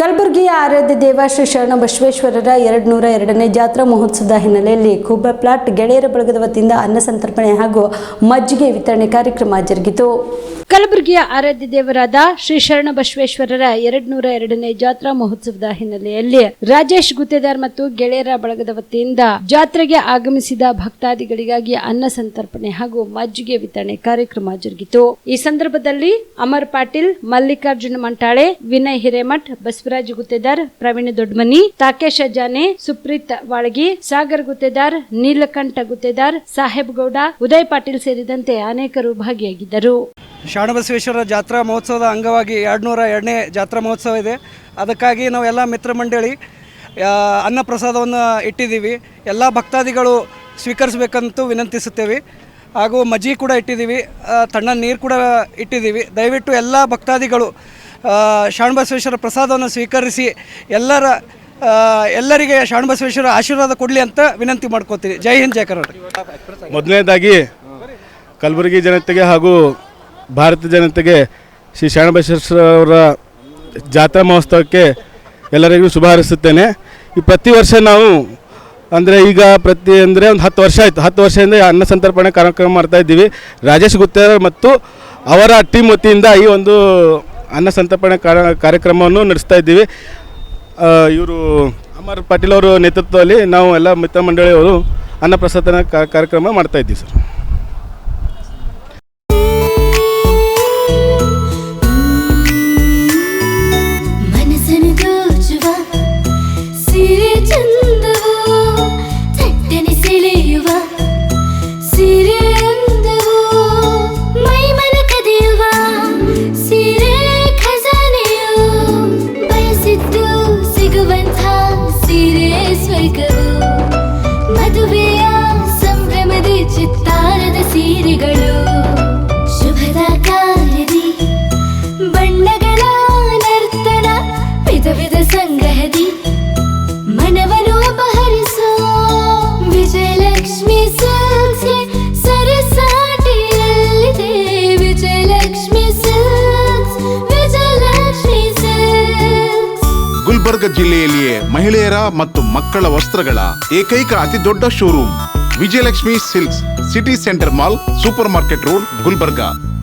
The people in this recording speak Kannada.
ಕಲಬುರಗಿಯ ಆರಾಧ್ಯ ದೇವ ಶ್ರೀ ಶರಣ ಬಸವೇಶ್ವರರ 202ನೇ ಜಾತ್ರಾ ಮಹೋತ್ಸವದ ಹಿನ್ನೆಲೆಯಲ್ಲಿ ಖೂಬಾ ಪ್ಲಾಟ್ ಗೆಳೆಯರ ಬಳಗದ ವತಿಯಿಂದ ಅನ್ನ ಸಂತರ್ಪಣೆ ಹಾಗೂ ಮಜ್ಜಿಗೆ ವಿತರಣೆ ಕಾರ್ಯಕ್ರಮ ಜರುಗಿತು. ಕಲಬುರಗಿಯ ಆರಾಧ್ಯ ದೇವರಾದ ಶ್ರೀ ಶರಣ ಬಸವೇಶ್ವರರ 202ನೇ ಜಾತ್ರಾ ಮಹೋತ್ಸವದ ಹಿನ್ನೆಲೆಯಲ್ಲಿ ರಾಜೇಶ್ ಗುತ್ತೇದಾರ್ ಮತ್ತು ಗೆಳೆಯರ ಬಳಗದ ವತಿಯಿಂದ ಜಾತ್ರೆಗೆ ಆಗಮಿಸಿದ ಭಕ್ತಾದಿಗಳಿಗಾಗಿ ಅನ್ನ ಸಂತರ್ಪಣೆ ಹಾಗೂ ಮಜ್ಜಿಗೆ ವಿತರಣೆ ಕಾರ್ಯಕ್ರಮ ಜರುಗಿತು. ಈ ಸಂದರ್ಭದಲ್ಲಿ ಅಮರ್ ಪಾಟೀಲ್, ಮಲ್ಲಿಕಾರ್ಜುನ ಮಂಟಾಳೆ, ವಿನಯ್ ಹಿರೇಮಠ್, ಬಸವರಾಜ್ ಗುತ್ತೇದಾರ್, ಪ್ರವೀಣ್ ದೊಡ್ಡಮನಿ, ತಾಕೇಶ್ ಜಾನೆ, ಸುಪ್ರೀತ್ ವಾಳಗಿ, ಸಾಗರ್ ಗುತ್ತೇದಾರ್, ನೀಲಕಂಠ ಗುತ್ತೇದಾರ್, ಸಾಹೇಬ್ ಗೌಡ, ಉದಯ್ ಪಾಟೀಲ್ ಸೇರಿದಂತೆ ಅನೇಕರು ಭಾಗಿಯಾಗಿದ್ದರು. ಶರಣಬಸವೇಶ್ವರ ಜಾತ್ರಾ ಮಹೋತ್ಸವದ ಅಂಗವಾಗಿ 202ನೇ ಜಾತ್ರಾ ಮಹೋತ್ಸವ ಇದೆ. ಅದಕ್ಕಾಗಿ ನಾವು ಎಲ್ಲ ಮಿತ್ರ ಮಂಡಳಿ ಅನ್ನ ಪ್ರಸಾದವನ್ನು ಇಟ್ಟಿದ್ದೀವಿ. ಎಲ್ಲ ಭಕ್ತಾದಿಗಳು ಸ್ವೀಕರಿಸಬೇಕಂತೂ ವಿನಂತಿಸುತ್ತೇವೆ. ಹಾಗೂ ಮಜ್ಜಿಗೆ ಕೂಡ ಇಟ್ಟಿದ್ದೀವಿ, ತಣ್ಣ ನೀರು ಕೂಡ ಇಟ್ಟಿದ್ದೀವಿ. ದಯವಿಟ್ಟು ಎಲ್ಲ ಭಕ್ತಾದಿಗಳು ಶರಣಬಸವೇಶ್ವರ ಪ್ರಸಾದವನ್ನು ಸ್ವೀಕರಿಸಿ ಎಲ್ಲರಿಗೆ ಶರಣಬಸವೇಶ್ವರ ಆಶೀರ್ವಾದ ಕೊಡಲಿ ಅಂತ ವಿನಂತಿ ಮಾಡ್ಕೋತೀವಿ. ಜೈ ಹಿಂದ್, ಜೈ ಕರ್ನಾಟಕ. ಮೊದಲನೇದಾಗಿ ಕಲಬುರಗಿ ಜನತೆಗೆ ಹಾಗೂ ಭಾರತ ಜನತೆಗೆ ಶ್ರೀ ಶರಣಬಸವೇಶ್ವರ ಜಾತ್ರಾ ಮಹೋತ್ಸವಕ್ಕೆ ಎಲ್ಲರಿಗೂ ಶುಭ ಹಾರೈಸುತ್ತೇನೆ. ಈ ಪ್ರತಿ ವರ್ಷ ನಾವು ಈಗ ಒಂದು 10 ವರ್ಷ ಆಯಿತು. 10 ವರ್ಷದಿಂದ ಅನ್ನ ಸಂತರ್ಪಣೆ ಕಾರ್ಯಕ್ರಮ ಮಾಡ್ತಾ ಇದ್ದೀವಿ. ರಾಜೇಶ್ ಗುತ್ತೇದಾರ್ ಮತ್ತು ಅವರ ಟೀಮ್ ವತಿಯಿಂದ ಈ ಒಂದು ಅನ್ನ ಸಂತರ್ಪಣೆ ಕಾರ್ಯಕ್ರಮವನ್ನು ನಡೆಸ್ತಾ ಇದ್ದೀವಿ. ಇವರು ಅಮರ್ ಪಾಟೀಲ್ ಅವರ ನೇತೃತ್ವದಲ್ಲಿ ನಾವು ಎಲ್ಲ ಮಿತ್ರ ಮಂಡಳಿಯವರು ಅನ್ನ ಪ್ರಸಾದ ಕಾರ್ಯಕ್ರಮ ಮಾಡ್ತಾ ಇದ್ದೀವಿ ಸರ್. ಮದುವೆಯ ಸಂಭ್ರಮದ ಚಿತ್ತಾರದ ಸೀರೆಗಳು, ಶುಭದ ಕಾರ್ಯದಿ ಬಣ್ಣಗಳ ನರ್ತನ, ವಿಧ ವಿಧ ಸಂಗ್ರಹದಿ ಮನವನ್ನು ಅಪಹರಿಸೋ ವಿಜಯಲಕ್ಷ್ಮಿ ಸಿಲ್ಕ್ಸ್ ಸರಸಾಟಿಯಲ್ಲಿದೆ. Vijayalakshmi silks, Vijayalakshmi silks. ಗುಲ್ಬರ್ಗ ಜಿಲ್ಲೆಯಲ್ಲಿಯೇ ಮಹಿಳೆಯರ ಮತ್ತು ಮಕ್ಕಳ ವಸ್ತ್ರಗಳ ಏಕೈಕ ಅತಿ ದೊಡ್ಡ showroom Vijayalakshmi silks, city centre mall, super market road, Gulbarga.